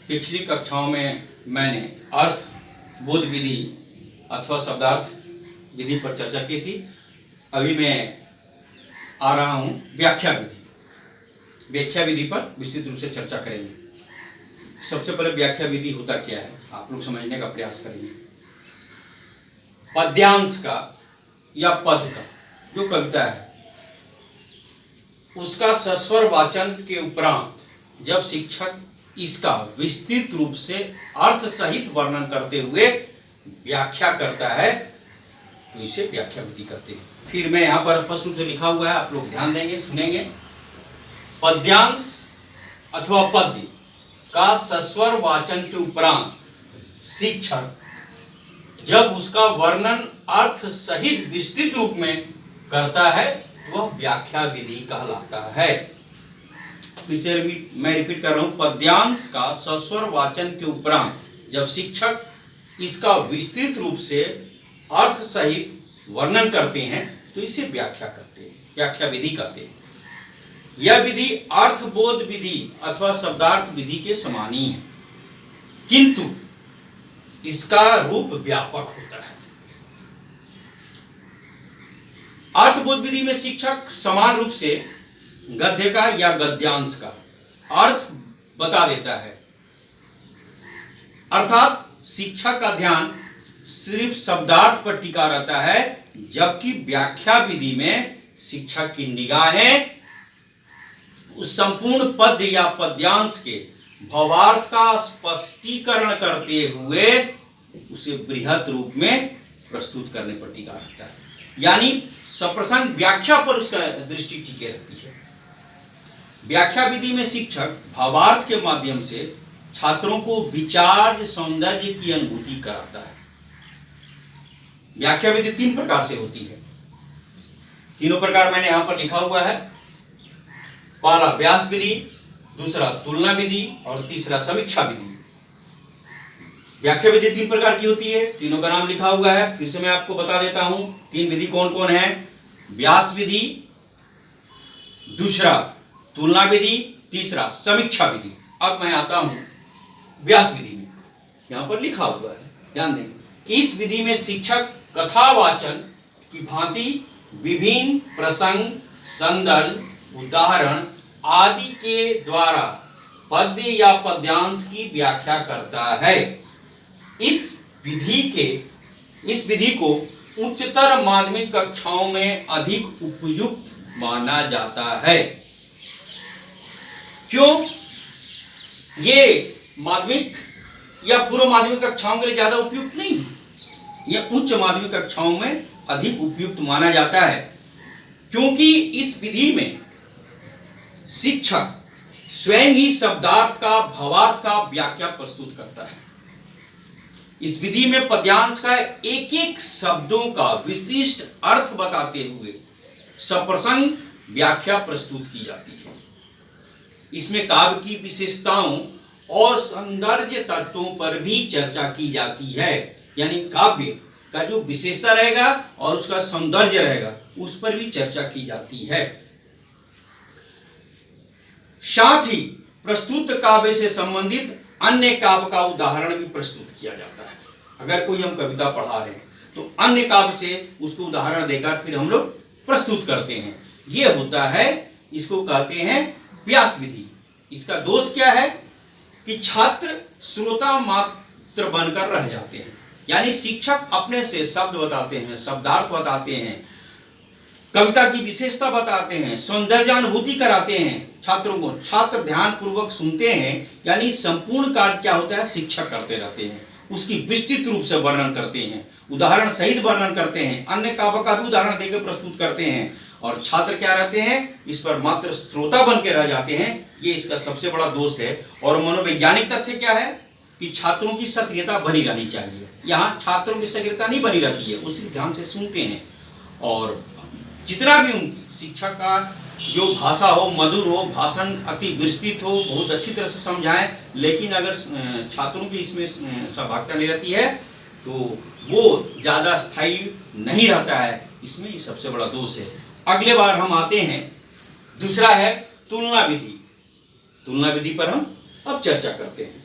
पिछली कक्षाओं में मैंने अर्थ बोध विधि अथवा शब्दार्थ विधि पर चर्चा की थी। अभी मैं आ रहा हूं व्याख्या विधि। व्याख्या विधि पर विस्तृत रूप से चर्चा करेंगे। सबसे पहले व्याख्या विधि होता क्या है आप लोग समझने का प्रयास करेंगे। पद्यांश का या पद का जो कविता है उसका सस्वर वाचन के उपरांत जब शिक्षक इसका विस्तृत रूप से अर्थ सहित वर्णन करते हुए व्याख्या करता है तो इसे व्याख्या विधि कहते हैं। फिर मैं यहाँ पर स्पष्ट रूप से लिखा हुआ है, आप लोग ध्यान देंगे, सुनेंगे। पद्यांश अथवा पद्य का सस्वर वाचन के उपरांत शिक्षक जब उसका वर्णन अर्थ सहित विस्तृत रूप में करता है वह व्याख्या विधि कहलाता है। मैं रिपीट कर रहा हूं, पद्यांश का सस्वर वाचन के उपरांत जब शिक्षक इसका विस्तृत रूप से अर्थ सहित वर्णन करते हैं तो इसे व्याख्या करते हैं, व्याख्या विधि कहते हैं। यह विधि अर्थबोध विधि अथवा शब्दार्थ विधि के समान ही है, किंतु इसका रूप व्यापक होता है। अर्थबोध विधि में शिक्षक समान रूप से गद्य का या गद्यांश का अर्थ बता देता है, अर्थात शिक्षक का ध्यान सिर्फ शब्दार्थ पर टिका रहता है, जबकि व्याख्या विधि में शिक्षक की निगाहें उस संपूर्ण पद्य या पद्यांश के भावार्थ का स्पष्टीकरण करते हुए उसे बृहत रूप में प्रस्तुत करने पर टिका रहता है। यानी सप्रसंग व्याख्या पर उसका दृष्टि टिके रहती है। व्याख्या विधि में शिक्षक भावार्थ के माध्यम से छात्रों को विचार सौंदर्य की अनुभूति कराता है। व्याख्या विधि 3 प्रकार से होती है। तीनों प्रकार मैंने यहां पर लिखा हुआ है। पहला व्यास विधि, दूसरा तुलना विधि और तीसरा समीक्षा विधि। व्याख्या विधि 3 प्रकार की होती है, तीनों का नाम लिखा हुआ है। फिर से मैं आपको बता देता हूं 3 विधि कौन कौन है। व्यास विधि, दूसरा तुलना विधि, तीसरा समीक्षा विधि। अब मैं आता हूं व्यास विधि में, यहां पर लिखा हुआ है, ध्यान देंगे। इस विधि में शिक्षक कथावाचन की भांति विभिन्न प्रसंग, संदर्भ, उदाहरण आदि के द्वारा पद्य या पद्यांश की व्याख्या करता है। इस विधि को उच्चतर माध्यमिक कक्षाओं में अधिक उपयुक्त माना जाता है। क्यों? ये माध्यमिक या पूर्व माध्यमिक कक्षाओं के लिए ज्यादा उपयुक्त नहीं है, यह उच्च माध्यमिक कक्षाओं में अधिक उपयुक्त माना जाता है, क्योंकि इस विधि में शिक्षक स्वयं ही शब्दार्थ का भावार्थ का व्याख्या प्रस्तुत करता है। इस विधि में पद्यांश का एक एक शब्दों का विशिष्ट अर्थ बताते हुए सप्रसंग व्याख्या प्रस्तुत की जाती है। इसमें काव्य की विशेषताओं और सौंदर्य तत्वों पर भी चर्चा की जाती है। यानी काव्य का जो विशेषता रहेगा और उसका सौंदर्य रहेगा उस पर भी चर्चा की जाती है। साथ ही प्रस्तुत काव्य से संबंधित अन्य काव्य का उदाहरण भी प्रस्तुत किया जाता है। अगर कोई हम कविता पढ़ा रहे हैं तो अन्य काव्य से उसको उदाहरण देकर फिर हम लोग प्रस्तुत करते हैं। यह होता है, इसको कहते हैं व्यास विधि। इसका दोष क्या है कि छात्र श्रोता मात्र बनकर रह जाते हैं। यानी शिक्षक अपने से शब्द बताते हैं, शब्दार्थ बताते हैं, कविता की विशेषता बताते हैं, सौंदर्यानुभूति कराते हैं छात्रों को। छात्र ध्यान पूर्वक सुनते हैं। यानी संपूर्ण कार्य क्या होता है, शिक्षक करते रहते हैं, उसकी विस्तृत रूप से वर्णन करते हैं, उदाहरण सहित वर्णन करते हैं, अन्य काव्य का भी उदाहरण देकर प्रस्तुत करते हैं, और छात्र क्या रहते हैं, इस पर मात्र श्रोता बन के रह जाते हैं। ये इसका सबसे बड़ा दोष है। और मनोवैज्ञानिक तथ्य क्या है कि छात्रों की सक्रियता बनी रहनी चाहिए। यहाँ छात्रों की सक्रियता नहीं बनी रहती है, उसी ध्यान से सुनते हैं, और जितना भी उनकी शिक्षक का जो भाषा हो, मधुर हो, भाषण अति विस्तृत हो, बहुत अच्छी तरह से समझाएं, लेकिन अगर छात्रों की इसमें सहभागिता नहीं रहती है तो वो ज्यादा स्थायी नहीं रहता है। इसमें ये सबसे बड़ा दोष है। अगले बार हम आते हैं, दूसरा है तुलना विधि। तुलना विधि पर हम अब चर्चा करते हैं।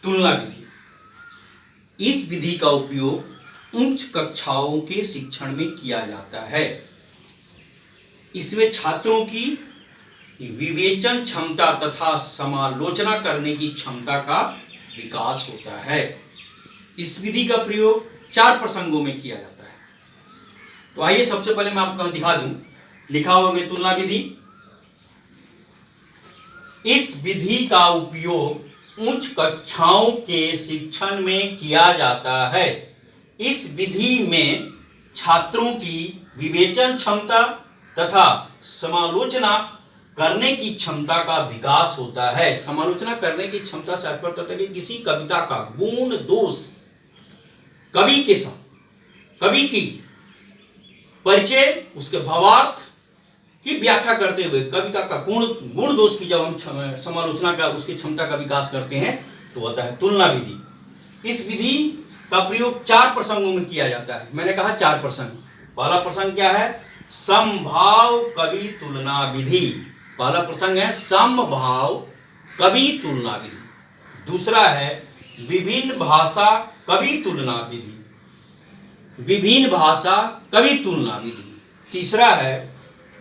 तुलना विधि। इस विधि का उपयोग उच्च कक्षाओं के शिक्षण में किया जाता है। इसमें छात्रों की विवेचन क्षमता तथा समालोचना करने की क्षमता का विकास होता है। इस विधि का प्रयोग 4 प्रसंगों में किया जाता है। तो आइए सबसे पहले मैं आपको दिखा दूं, लिखा हुआ तुलना विधि। इस विधि का उपयोग उच्च कक्षाओं के शिक्षण में किया जाता है। इस विधि में छात्रों की विवेचन क्षमता तथा समालोचना करने की क्षमता का विकास होता है। समालोचना करने की क्षमता से अर्थ होता है कि किसी कविता का गुण दोष, कवि के साथ कवि की परिचय, उसके भावार्थ की व्याख्या करते हुए कविता का गुण दोष की जब हम समालोचना का उसकी क्षमता का विकास करते हैं तो होता है तुलना विधि। इस विधि का प्रयोग 4 प्रसंगों में किया जाता है। मैंने कहा 4 प्रसंग। पहला प्रसंग क्या है? समभाव कवि तुलना विधि। पहला प्रसंग है समभाव कवि तुलना विधि। दूसरा है विभिन्न भाषा कवि तुलना विधि। विभिन्न भाषा कवि तुलना विधि। तीसरा है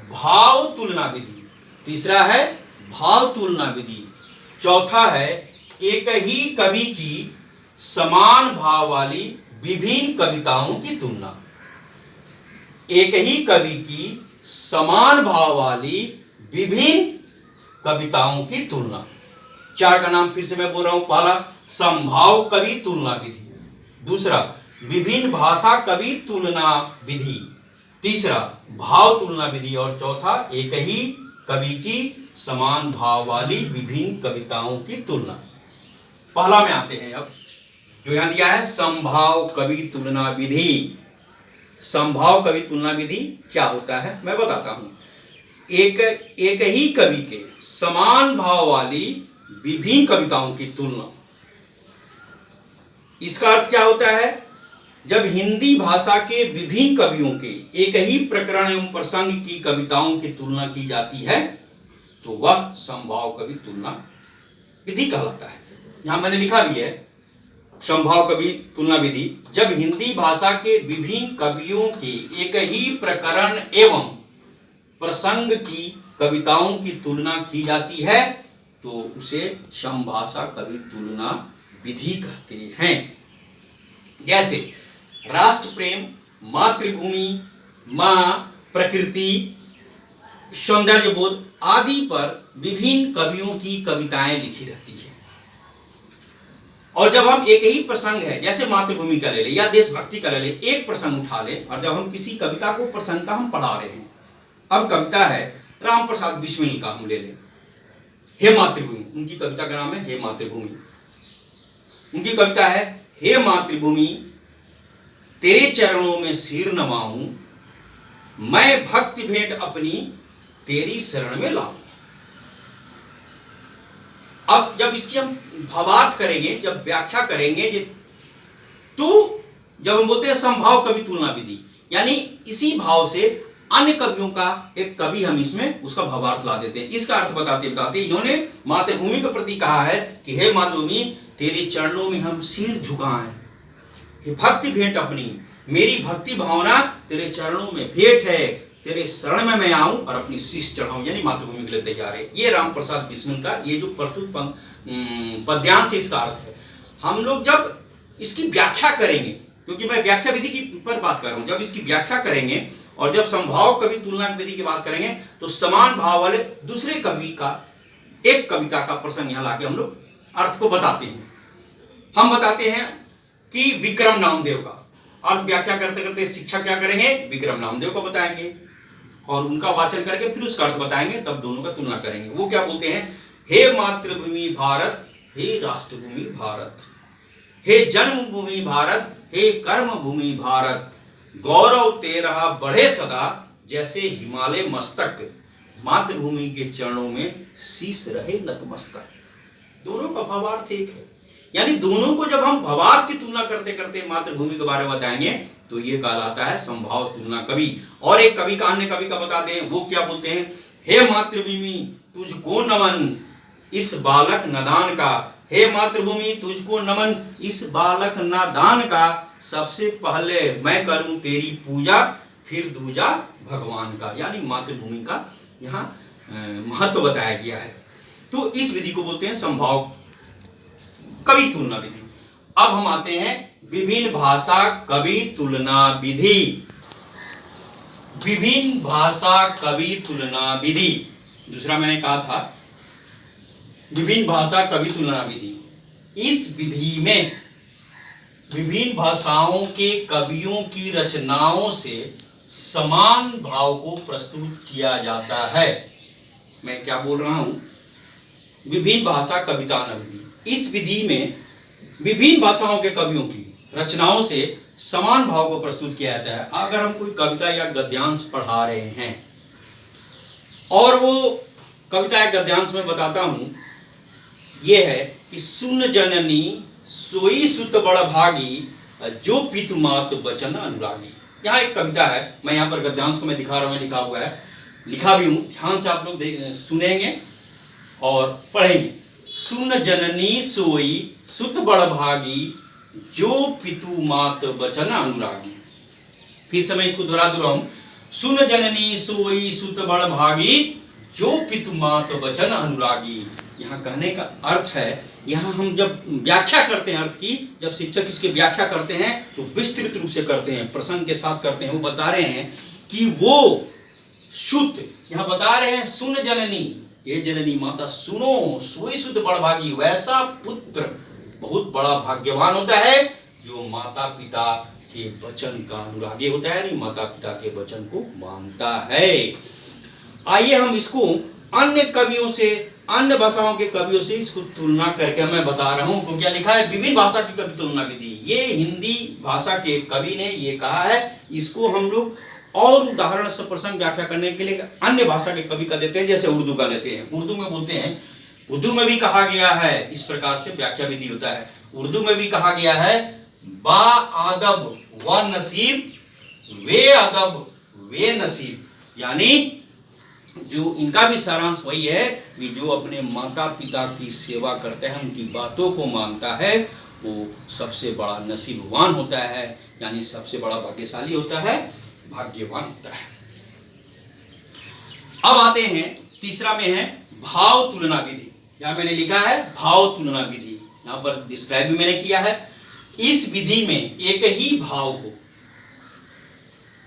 भाव तुलना विधि। तीसरा है भाव तुलना विधि। चौथा है एक ही कवि की समान भाव वाली विभिन्न कविताओं की तुलना। एक ही कवि की समान भाव वाली विभिन्न कविताओं की तुलना। 4 का नाम फिर से मैं बोल रहा हूं। पहला समभाव कवि तुलना विधि। दूसरा विभिन्न भाषा कवि तुलना विधि। तीसरा भाव तुलना विधि। और चौथा एक ही कवि की समान भाव वाली विभिन्न कविताओं की तुलना। पहला में आते हैं अब, जो यहां दिया है समभाव कवि तुलना विधि। समभाव कवि तुलना विधि क्या होता है मैं बताता हूं। एक ही कवि के समान भाव वाली विभिन्न कविताओं की तुलना। इसका अर्थ क्या होता है? जब हिंदी भाषा के विभिन्न कवियों के एक ही प्रकरण एवं प्रसंग की कविताओं की तुलना की जाती है तो वह समभाव कवि तुलना विधि कहलाता है। यहां मैंने लिखा भी है समभाव कवि तुलना विधि। जब हिंदी भाषा के विभिन्न कवियों के एक ही प्रकरण एवं प्रसंग की कविताओं की तुलना की जाती है तो उसे समभाषा कवि तुलना विधि कहते हैं। जैसे राष्ट्र प्रेम, मातृभूमि, मां, प्रकृति, सौंदर्य बोध आदि पर विभिन्न कवियों की कविताएं लिखी रहती है। और जब हम एक ही प्रसंग है, जैसे मातृभूमि का ले ले या देशभक्ति का ले ले, एक प्रसंग उठा ले और जब हम किसी कविता को प्रसंग का हम पढ़ा रहे हैं। अब कविता है राम प्रसाद बिस्मिल का हम ले लें, हे मातृभूमि। उनकी कविता का नाम है हे मातृभूमि। उनकी कविता है हे मातृभूमि तेरे चरणों में सिर नवाऊं, मैं भक्ति भेंट अपनी तेरी शरण में लाऊं। अब जब इसकी हम भावार्थ करेंगे, जब व्याख्या करेंगे, तो जब हम बोलते हैं समभाव कवि तुलना विधि, यानी इसी भाव से अन्य कवियों का एक कवि हम इसमें उसका भावार्थ ला देते हैं। इसका अर्थ बताते बताते इन्होंने मातृभूमि के प्रति कहा है कि हे मातृभूमि तेरे चरणों में हम सिर झुकाएं, भक्ति भेंट अपनी, मेरी भक्ति भावना तेरे चरणों में भेंट है, तेरे शरण में मैं आऊं और अपनी शीश चढ़ाऊं, यानी मातृभूमि के लिए तैयार है। ये राम प्रसाद बिस्मिल का ये जो प्रस्तुत पद्यांश से इसका अर्थ है। हम लोग जब इसकी व्याख्या करेंगे, क्योंकि मैं व्याख्या विधि की पर बात कर रहा हूं, जब इसकी व्याख्या करेंगे और जब समभाव कवि तुलना विधि की बात करेंगे तो समान भाव वाले दूसरे कवि का एक कविता का प्रसंग यहां लाके हम लोग अर्थ को बताते हैं। हम बताते हैं कि विक्रम नामदेव का अर्थ व्याख्या करते करते शिक्षक क्या करेंगे, विक्रम नामदेव को बताएंगे और उनका वाचन करके फिर उसका अर्थ बताएंगे, तब दोनों का तुलना करेंगे। वो क्या बोलते हैं, हे मातृभूमि भारत, हे राष्ट्रभूमि भारत, हे जन्मभूमि भारत, हे कर्मभूमि भारत, गौरव तेरा बढ़े सदा जैसे हिमालय मस्तक, मातृभूमि के चरणों में शीश रहे नतमस्तक। दोनों का भावार्थ एक है, यानी दोनों को जब हम भावार्थ की तुलना करते करते मातृभूमि के बारे में बताएंगे तो ये कहलाता है समभाव तुलना कवि। और एक कवि का अन्य कवि का बता दें, वो क्या बोलते हैं, हे मातृभूमि तुझको नमन, इस बालक नदान का, हे मातृभूमि तुझको नमन, इस बालक नादान का सबसे पहले मैं करूं तेरी पूजा, फिर दूजा भगवान का। यानी मातृभूमि का यहाँ महत्व बताया गया है। तो इस विधि को बोलते हैं समभाव कवि तुलना विधि। अब हम आते हैं विभिन्न भाषा कवि तुलना विधि। विभिन्न भाषा कवि तुलना विधि, दूसरा मैंने कहा था विभिन्न भाषा कवि तुलना विधि। इस विधि में विभिन्न भाषाओं के कवियों की रचनाओं से समान भाव को प्रस्तुत किया जाता है। मैं क्या बोल रहा हूं, विभिन्न भाषा कविता विधि। इस विधि में विभिन्न भाषाओं के कवियों की रचनाओं से समान भाव को प्रस्तुत किया जाता है। अगर हम कोई कविता या गद्यांश पढ़ा रहे हैं और वो कविता या गद्यांश में बताता हूं ये है कि सुन जननी सोई सुत बड़ भागी, जो पितु मात बचन अनुरागी। यहाँ एक कविता है, मैं यहाँ पर गद्यांश को मैं दिखा रहा हूँ, लिखा हुआ है, लिखा भी हूं, ध्यान से आप लोग सुनेंगे और पढ़ेंगे। सुन जननी सोई सुत बड़ भागी, जो पितु मात बचन अनुरागी। फिर से मैं इसको दोहरा रहा हूं, सुन जननी सोई सुत बड़ भागी, जो पितु मात बचन अनुरागी। यहाँ कहने का अर्थ है, यहाँ हम जब व्याख्या करते हैं अर्थ की, जब शिक्षक इसकी व्याख्या करते हैं तो विस्तृत रूप से करते हैं, प्रसंग के साथ करते हैं। वो बता रहे हैं कि वो सुत, यहाँ बता रहे हैं सुन जननी, ये जननी माता सुनो, सोई सुत बड़ भागी, वैसा पुत्र बहुत बड़ा भाग्यवान होता है जो माता पिता के वचन का अनुरागी होता है, नहीं माता पिता के वचन को मानता है। आइए हम इसको अन्य कवियों से, अन्य भाषाओं के कवियों से इसको तुलना करके मैं बता रहा हूं। तो क्या लिखा है, विभिन्न भाषा की कवि तुलना विधि। ये हिंदी भाषा के कवि ने ये कहा है, इसको हम लोग और उदाहरण से प्रसंग व्याख्या करने के लिए अन्य भाषा के कवि का देते हैं, जैसे उर्दू का लेते हैं। उर्दू में बोलते हैं, उर्दू में भी कहा गया है, इस प्रकार से व्याख्या विधि होता है। उर्दू में भी कहा गया है, बा अदब व नसीब, वे अदब वे नसीब। यानी जो इनका भी सारांश वही है कि जो अपने माता पिता की सेवा करते हैं, उनकी बातों को मानता है, वो सबसे बड़ा नसीबवान होता है, यानी सबसे बड़ा भाग्यशाली होता है, भाग्यवान होता है। अब आते हैं तीसरा में है भाव तुलना विधि। यहां मैंने लिखा है भाव तुलना विधि, यहां पर डिस्क्राइब भी मैंने किया है। इस विधि में एक ही भाव को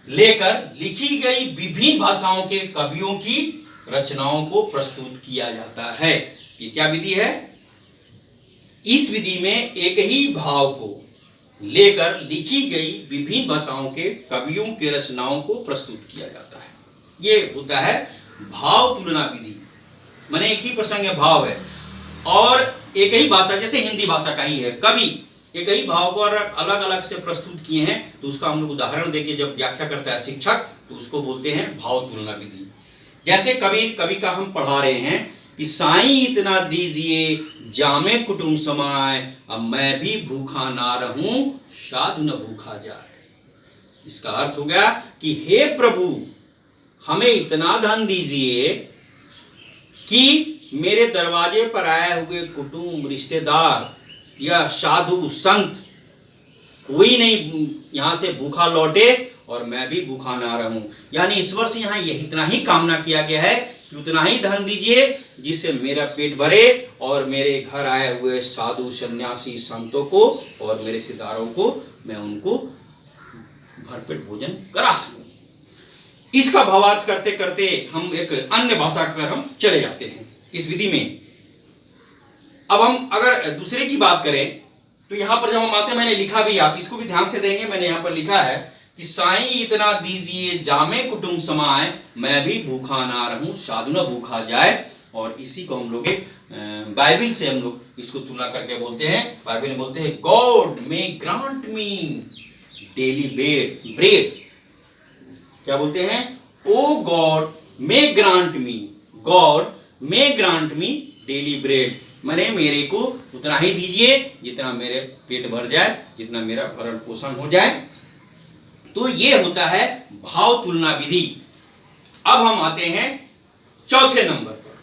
लेकर लिखी गई विभिन्न भाषाओं के कवियों की रचनाओं को प्रस्तुत किया जाता है। ये क्या विधि है, इस विधि में एक ही भाव को लेकर लिखी गई विभिन्न भाषाओं के कवियों के रचनाओं को प्रस्तुत किया जाता है। ये होता है भाव तुलना विधि। माने एक ही प्रसंग भाव है और एक ही भाषा, जैसे हिंदी भाषा का ही है, कवि एक ही भाव को अलग अलग से प्रस्तुत किए हैं, तो उसका हम लोग उदाहरण देके जब व्याख्या करता है शिक्षक, तो उसको बोलते हैं भाव तुलना विधि। जैसे कवि का हम पढ़ा रहे हैं कि साईं इतना दीजिए जामे कुटुंब समाए, अब मैं भी भूखा ना रहूं साधु न भूखा जाए। इसका अर्थ हो गया कि हे प्रभु हमें इतना धन दीजिए कि मेरे दरवाजे पर आए हुए कुटुंब रिश्तेदार या साधु संत कोई नहीं यहां से भूखा लौटे और मैं भी भूखा ना रहूं। यानी ईश्वर से यहाँ यही इतना ही कामना किया गया है कि उतना ही धन दीजिए जिससे मेरा पेट भरे और मेरे घर आए हुए साधु सन्यासी संतों को और मेरे रिश्तेदारों को मैं उनको भरपेट भोजन करा सकूं। इसका भावार्थ करते करते हम एक अन्य भाषा पर हम चले जाते हैं इस विधि में। अब हम अगर दूसरे की बात करें तो यहां पर जब हम आते हैं, मैंने लिखा भी, आप इसको भी ध्यान से देंगे, मैंने यहां पर लिखा है कि साईं इतना दीजिए जामे कुटुंब समाए, मैं भी भूखा ना रहूं साधु न भूखा जाए। और इसी को हम लोग बाइबल से हम लोग इसको तुलना करके बोलते हैं। बाइबल में बोलते हैं god may grant me daily bread. क्या बोलते हैं, oh god may grant me, god may grant me daily bread. मैंने मेरे को उतना ही दीजिए जितना मेरे पेट भर जाए, जितना मेरा भरण पोषण हो जाए। तो ये होता है भाव तुलना विधि। अब हम आते हैं चौथे नंबर पर,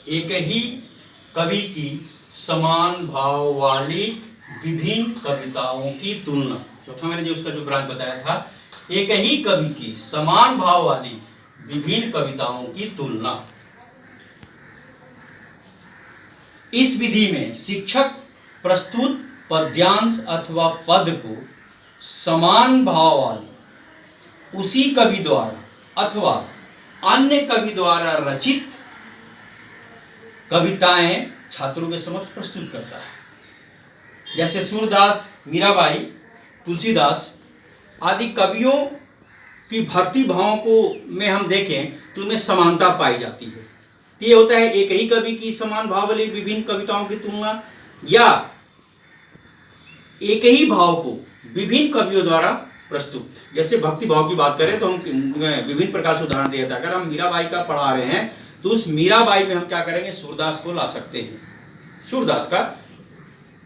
एक ही कवि की समान भाव वाली विभिन्न कविताओं की तुलना। चौथा मैंने जो उसका जो ब्रांच बताया था, एक ही कवि की समान भाव वाली विभिन्न कविताओं की तुलना। इस विधि में शिक्षक प्रस्तुत पद्यांश अथवा पद को समान भाव वाली उसी कवि द्वारा अथवा अन्य कवि द्वारा रचित कविताएं छात्रों के समक्ष प्रस्तुत करता है। जैसे सूरदास, मीराबाई, तुलसीदास आदि कवियों की भक्ति भावों को में हम देखें तो उनमें समानता पाई जाती है। ये होता है एक ही कवि की समान भाव वाली विभिन्न कविताओं की तुलना, या एक ही भाव को विभिन्न कवियों द्वारा प्रस्तुत। जैसे भक्ति भाव की बात करें तो हम विभिन्न प्रकार से उदाहरण दिया था। अगर हम मीराबाई का पढ़ा रहे हैं तो उस मीराबाई में हम क्या करेंगे, सूरदास को ला सकते हैं, सूरदास का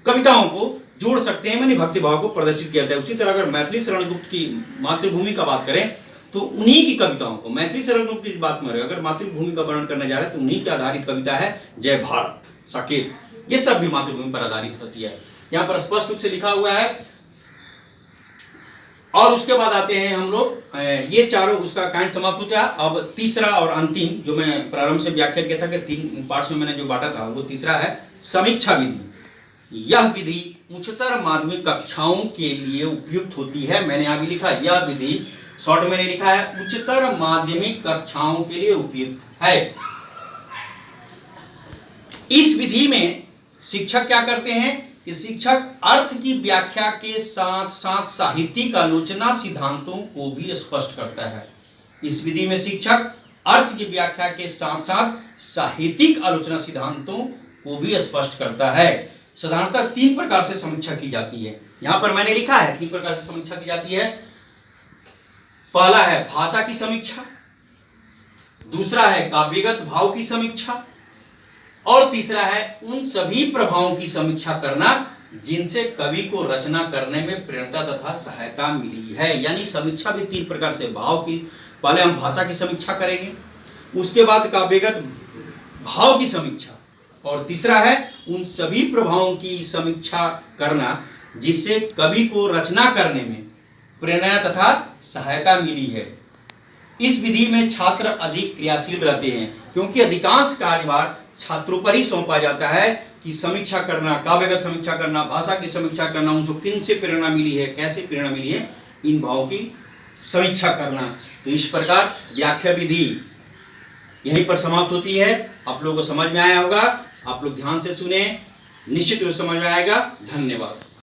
कविताओं को जोड़ सकते हैं, मैंने भक्ति भाव को प्रदर्शित किया था। उसी तरह अगर मैथिली शरण गुप्त की मातृभूमि का बात करें तो उन्हीं की कविताओं को, मैथिली शरण गुप्त की बात में अगर मातृभूमि का वर्णन करने जा रहे हैं तो उन्हीं की आधारित कविता है जय भारत, साकेत, ये सब भी मातृभूमि पर आधारित होती है। यहाँ पर स्पष्ट रूप से लिखा हुआ है। और उसके बाद आते हैं हम लोग, ये चारों उसका कांड समाप्त होता है। अब तीसरा और अंतिम जो मैं प्रारंभ से व्याख्या किया था कि 3 पार्ट्स में मैंने जो बांटा था, वो तीसरा है समीक्षा विधि। यह विधि उच्चतर माध्यमिक कक्षाओं के लिए उपयुक्त होती है। मैंने यहाँ भी लिखा, यह विधि शॉर्ट में लिखा है उच्चतर माध्यमिक कक्षाओं के लिए उपयुक्त है। इस विधि में शिक्षक क्या करते हैं कि शिक्षक अर्थ की व्याख्या के साथ साथ साहित्यिक आलोचना सिद्धांतों को भी स्पष्ट करता है। इस विधि में शिक्षक अर्थ की व्याख्या के साथ साथ साहित्यिक आलोचना सिद्धांतों को भी स्पष्ट करता है। साधारणतः 3 प्रकार से समीक्षा की जाती है। यहां पर मैंने लिखा है 3 प्रकार से समीक्षा की जाती है। पहला है भाषा की समीक्षा, दूसरा है काव्यगत भाव की समीक्षा, और तीसरा है उन सभी प्रभावों की समीक्षा करना जिनसे कवि को रचना करने में प्रेरणा तथा सहायता मिली है। यानी समीक्षा भी 3 प्रकार से, भाव की, पहले हम भाषा की समीक्षा करेंगे, उसके बाद काव्यगत भाव की समीक्षा, और तीसरा है उन सभी प्रभावों की समीक्षा करना जिससे कवि को रचना करने में प्रेरणा तथा सहायता मिली है। इस विधि में छात्र अधिक क्रियाशील रहते हैं क्योंकि अधिकांश कार्यभार छात्रों पर ही सौंपा जाता है कि समीक्षा करना, काव्यगत समीक्षा करना, भाषा की समीक्षा करना, उनको किन से प्रेरणा मिली है, कैसे प्रेरणा मिली है, इन भावों की समीक्षा करना। तो इस प्रकार व्याख्या विधि यहीं पर समाप्त होती है। आप लोगों को समझ में आया होगा। आप लोग ध्यान से सुने, निश्चित रूप से समझ में आएगा। धन्यवाद।